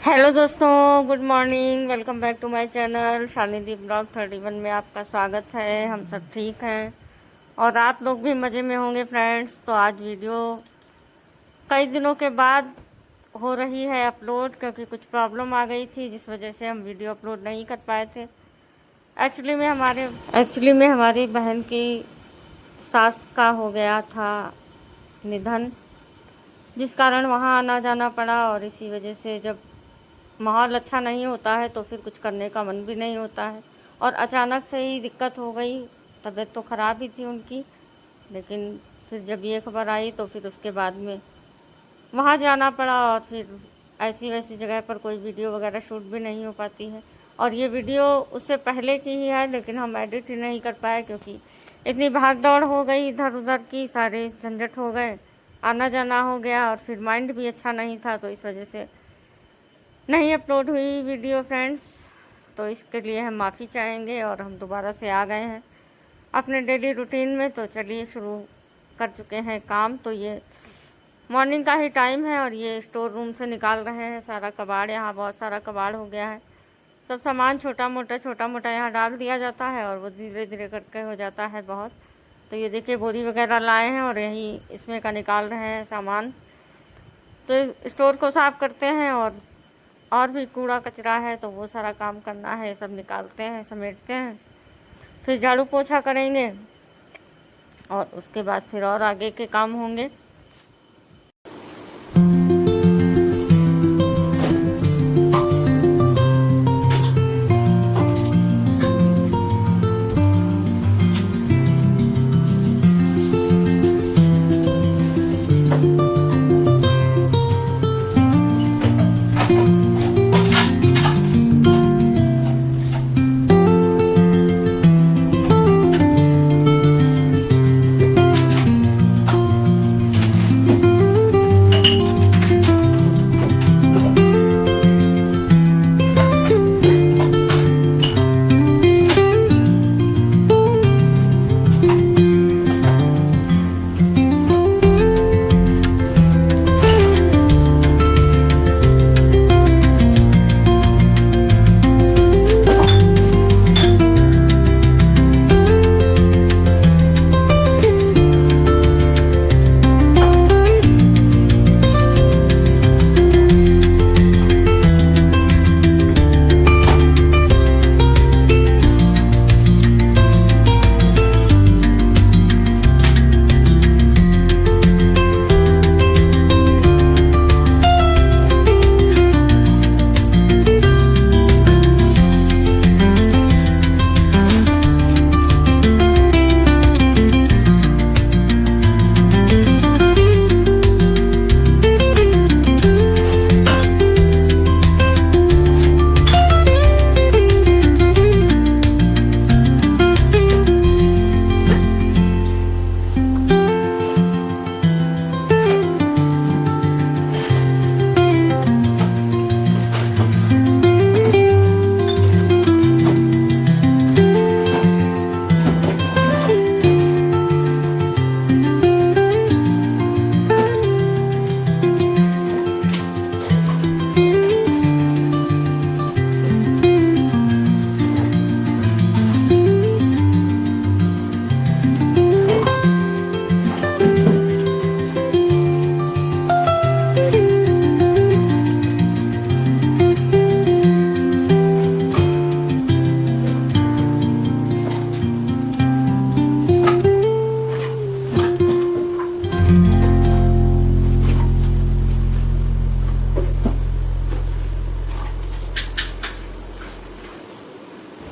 Hello दोस्तों, good morning. Welcome back to my channel Shalini blog 31 में आपका स्वागत है। हम सब ठीक हैं और आप लोग भी मज़े में होंगे फ्रेंड्स। तो आज वीडियो कई दिनों के बाद हो रही है अपलोड, क्योंकि कुछ प्रॉब्लम आ गई थी जिस वजह से हम वीडियो अपलोड नहीं कर पाए थे। एक्चुअली में हमारी बहन की सास का हो गया था निधन, जिस कारण वहाँ आना जाना पड़ा। और इसी वजह से जब माहौल अच्छा नहीं होता है तो फिर कुछ करने का मन भी नहीं होता है। और अचानक से ही दिक्कत हो गई। तबीयत तो ख़राब ही थी उनकी, लेकिन फिर जब ये खबर आई तो फिर उसके बाद में वहाँ जाना पड़ा। और फिर ऐसी वैसी जगह पर कोई वीडियो वगैरह शूट भी नहीं हो पाती है। और ये वीडियो उससे पहले की ही है, लेकिन हम एडिट ही नहीं कर पाए क्योंकि इतनी भाग दौड़ हो गई इधर उधर की, सारे झंझट हो गए, आना जाना हो गया और फिर माइंड भी अच्छा नहीं था, तो इस वजह से नहीं अपलोड हुई वीडियो फ्रेंड्स। तो इसके लिए हम माफ़ी चाहेंगे और हम दोबारा से आ गए हैं अपने डेली रूटीन में। तो चलिए शुरू कर चुके हैं काम। तो ये मॉर्निंग का ही टाइम है और ये स्टोर रूम से निकाल रहे हैं सारा कबाड़। यहाँ बहुत सारा कबाड़ हो गया है। सब सामान छोटा मोटा यहाँ डाल दिया जाता है और वो धीरे धीरे करके हो जाता है बहुत। तो ये देखिए बोरी वगैरह लाए हैं और यही इसमें का निकाल रहे हैं सामान। तो स्टोर को साफ़ करते हैं और भी कूड़ा कचरा है तो वो सारा काम करना है। सब निकालते हैं, समेटते हैं, फिर झाड़ू पोछा करेंगे और उसके बाद फिर और आगे के काम होंगे।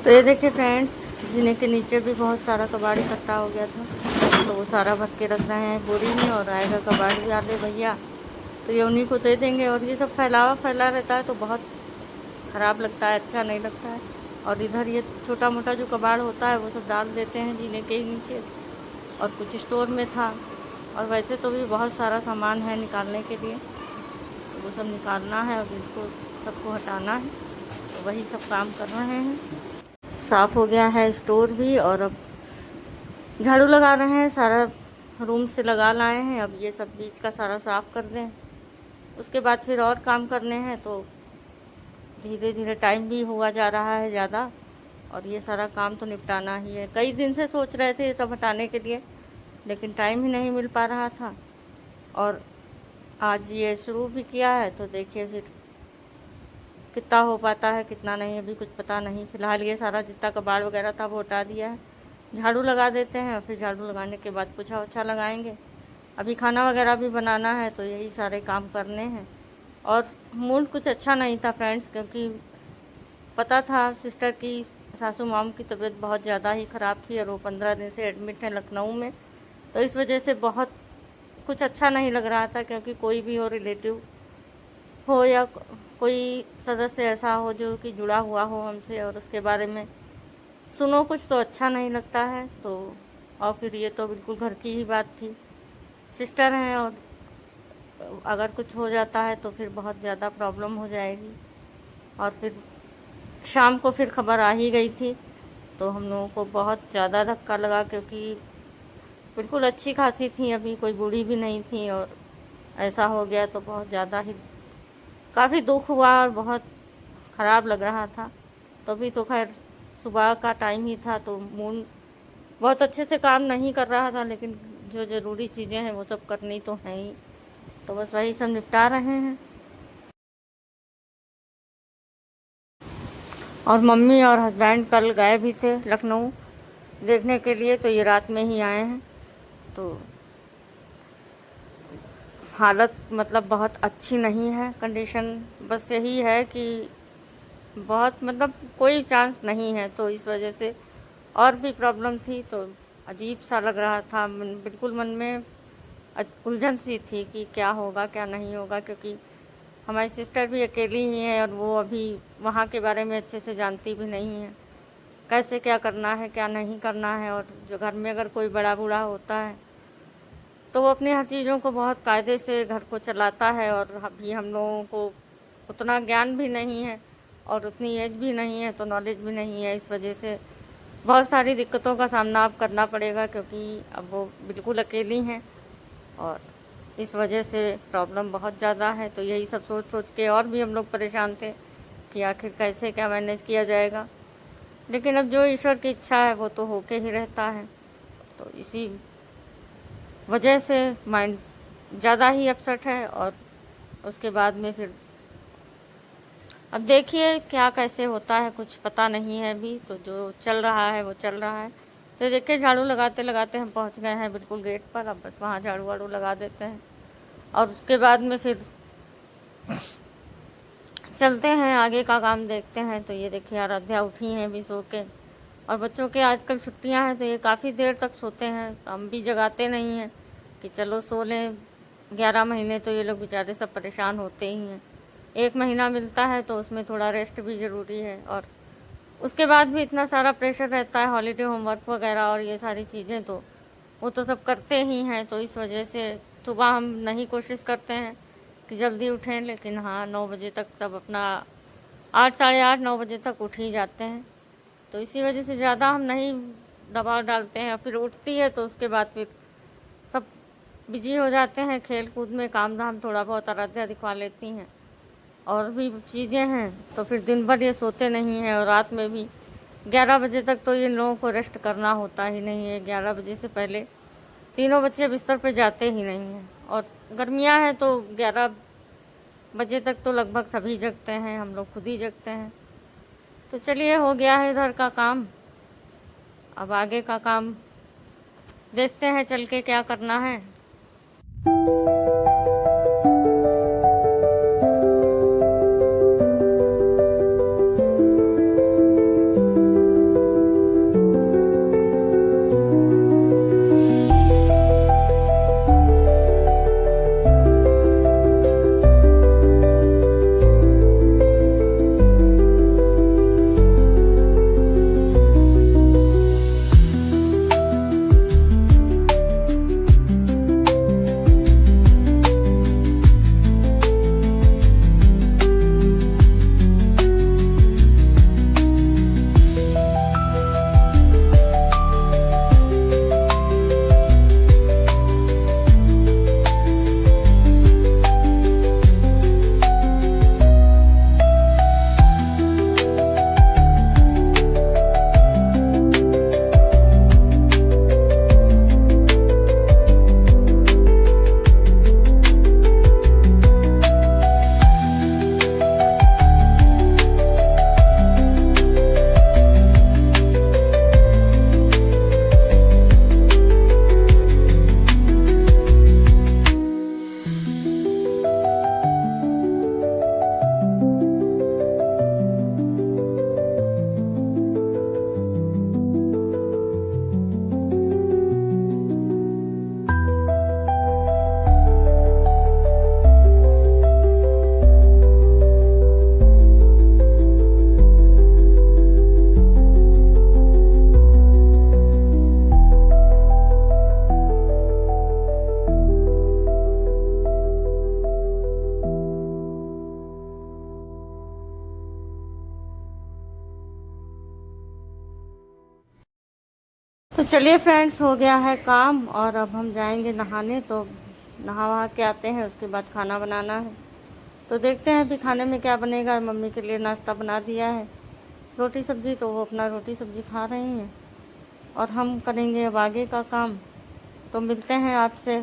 तो ये देखिए फ्रेंड्स, जीने के नीचे भी बहुत सारा कबाड़ इकट्ठा हो गया था, तो वो सारा भर के रख रहे हैं बोरी में। और आएगा कबाड़ भी आले भैया तो ये उन्हीं को दे देंगे। और ये सब फैला रहता है तो बहुत ख़राब लगता है, अच्छा नहीं लगता है। और इधर ये छोटा मोटा जो कबाड़ होता है वो सब डाल देते हैं जीने के ही नीचे। और कुछ स्टोर में था, और वैसे तो भी बहुत सारा सामान है निकालने के लिए, तो वो सब निकालना है और इनको सबको हटाना है। तो वही सब काम कर रहे हैं। साफ़ हो गया है स्टोर भी और अब झाड़ू लगा रहे हैं, सारा रूम से लगा लाए हैं। अब ये सब बीच का सारा साफ़ कर दें, उसके बाद फिर और काम करने हैं। तो धीरे धीरे टाइम भी हुआ जा रहा है ज़्यादा, और ये सारा काम तो निपटाना ही है। कई दिन से सोच रहे थे ये सब हटाने के लिए, लेकिन टाइम ही नहीं मिल पा रहा था। और आज ये शुरू भी किया है, तो देखिए फिर कितना हो पाता है कितना नहीं, अभी कुछ पता नहीं। फ़िलहाल ये सारा जितना कबाड़ वगैरह था वो हटा दिया है, झाड़ू लगा देते हैं और फिर झाड़ू लगाने के बाद पोछा वछा लगाएंगे। अभी खाना वगैरह भी बनाना है, तो यही सारे काम करने हैं। और मूड कुछ अच्छा नहीं था फ्रेंड्स, क्योंकि पता था सिस्टर की, सासू माम की तबीयत बहुत ज़्यादा ही ख़राब थी और वो 15 दिन से एडमिट है लखनऊ में। तो इस वजह से बहुत कुछ अच्छा नहीं लग रहा था, क्योंकि कोई भी हो, रिलेटिव हो या कोई सदस्य ऐसा हो जो कि जुड़ा हुआ हो हमसे, और उसके बारे में सुनो कुछ तो अच्छा नहीं लगता है। तो और फिर ये तो बिल्कुल घर की ही बात थी, सिस्टर हैं, और अगर कुछ हो जाता है तो फिर बहुत ज़्यादा प्रॉब्लम हो जाएगी। और फिर शाम को फिर खबर आ ही गई थी, तो हम लोगों को बहुत ज़्यादा धक्का लगा, क्योंकि बिल्कुल अच्छी खासी थी, अभी कोई बूढ़ी भी नहीं थी, और ऐसा हो गया तो बहुत ज़्यादा ही काफ़ी दुख हुआ और बहुत ख़राब लग रहा था। तो अभी तो खैर सुबह का टाइम ही था, तो मूड बहुत अच्छे से काम नहीं कर रहा था, लेकिन जो ज़रूरी चीज़ें हैं वो सब करनी तो हैं ही, तो बस वही सब निपटा रहे हैं। और मम्मी और हस्बैंड कल गए भी थे लखनऊ देखने के लिए, तो ये रात में ही आए हैं। तो हालत मतलब बहुत अच्छी नहीं है, कंडीशन बस यही है कि बहुत मतलब कोई चांस नहीं है, तो इस वजह से और भी प्रॉब्लम थी। तो अजीब सा लग रहा था, बिल्कुल मन में उलझन सी थी कि क्या होगा क्या नहीं होगा, क्योंकि हमारी सिस्टर भी अकेली ही है और वो अभी वहाँ के बारे में अच्छे से जानती भी नहीं है, कैसे क्या करना है क्या नहीं करना है। और जो घर में अगर कोई बड़ा बूढ़ा होता है तो वो अपनी हर चीज़ों को बहुत कायदे से घर को चलाता है, और अभी हम लोगों को उतना ज्ञान भी नहीं है और उतनी एज भी नहीं है, तो नॉलेज भी नहीं है। इस वजह से बहुत सारी दिक्कतों का सामना अब करना पड़ेगा, क्योंकि अब वो बिल्कुल अकेली हैं और इस वजह से प्रॉब्लम बहुत ज़्यादा है। तो यही सब सोच सोच के और भी हम लोग परेशान थे कि आखिर कैसे क्या मैनेज किया जाएगा, लेकिन अब जो ईश्वर की इच्छा है वो तो होके ही रहता है। तो इसी वजह से माइंड ज़्यादा ही अपसेट है, और उसके बाद में फिर अब देखिए क्या कैसे होता है, कुछ पता नहीं है अभी। तो जो चल रहा है वो चल रहा है। तो देखिए झाड़ू लगाते लगाते हम पहुंच गए हैं बिल्कुल गेट पर, अब बस वहाँ झाड़ू वाड़ू लगा देते हैं और उसके बाद में फिर चलते हैं आगे का काम देखते हैं। तो ये देखिए आराध्या उठी हैं अभी सो के, और बच्चों के आजकल छुट्टियां हैं तो ये काफ़ी देर तक सोते हैं, तो हम भी जगाते नहीं हैं कि चलो सो लें। 11 महीने तो ये लोग बेचारे सब परेशान होते ही हैं। 1 महीना मिलता है तो उसमें थोड़ा रेस्ट भी ज़रूरी है, और उसके बाद भी इतना सारा प्रेशर रहता है, हॉलीडे होमवर्क वगैरह और ये सारी चीज़ें, तो वो तो सब करते ही हैं। तो इस वजह से सुबह हम नहीं कोशिश करते हैं कि जल्दी उठें, लेकिन हाँ 9 बजे तक सब अपना 8 साढ़े 8 9 बजे तक उठ ही जाते हैं। तो इसी वजह से ज़्यादा हम नहीं दबाव डालते हैं। फिर उठती है तो उसके बाद फिर सब बिजी हो जाते हैं खेल कूद में, काम धाम थोड़ा बहुत आराध्या दिखवा लेती हैं और भी चीज़ें हैं। तो फिर दिन भर ये सोते नहीं हैं, और रात में भी 11 बजे तक तो इन लोगों को रेस्ट करना होता ही नहीं है। 11 बजे से पहले तीनों बच्चे बिस्तर पे जाते ही नहीं हैं, और गर्मियाँ हैं तो 11 बजे तक तो लगभग सभी जगते हैं, हम लोग खुद ही जगते हैं। तो चलिए हो गया है इधर का काम, अब आगे का काम देखते हैं चल के क्या करना है। तो चलिए फ्रेंड्स, हो गया है काम और अब हम जाएंगे नहाने। तो नहा वहा के आते हैं, उसके बाद खाना बनाना है। तो देखते हैं अभी खाने में क्या बनेगा। मम्मी के लिए नाश्ता बना दिया है, रोटी सब्ज़ी, तो वो अपना रोटी सब्ज़ी खा रही हैं और हम करेंगे अब आगे का काम। तो मिलते हैं आपसे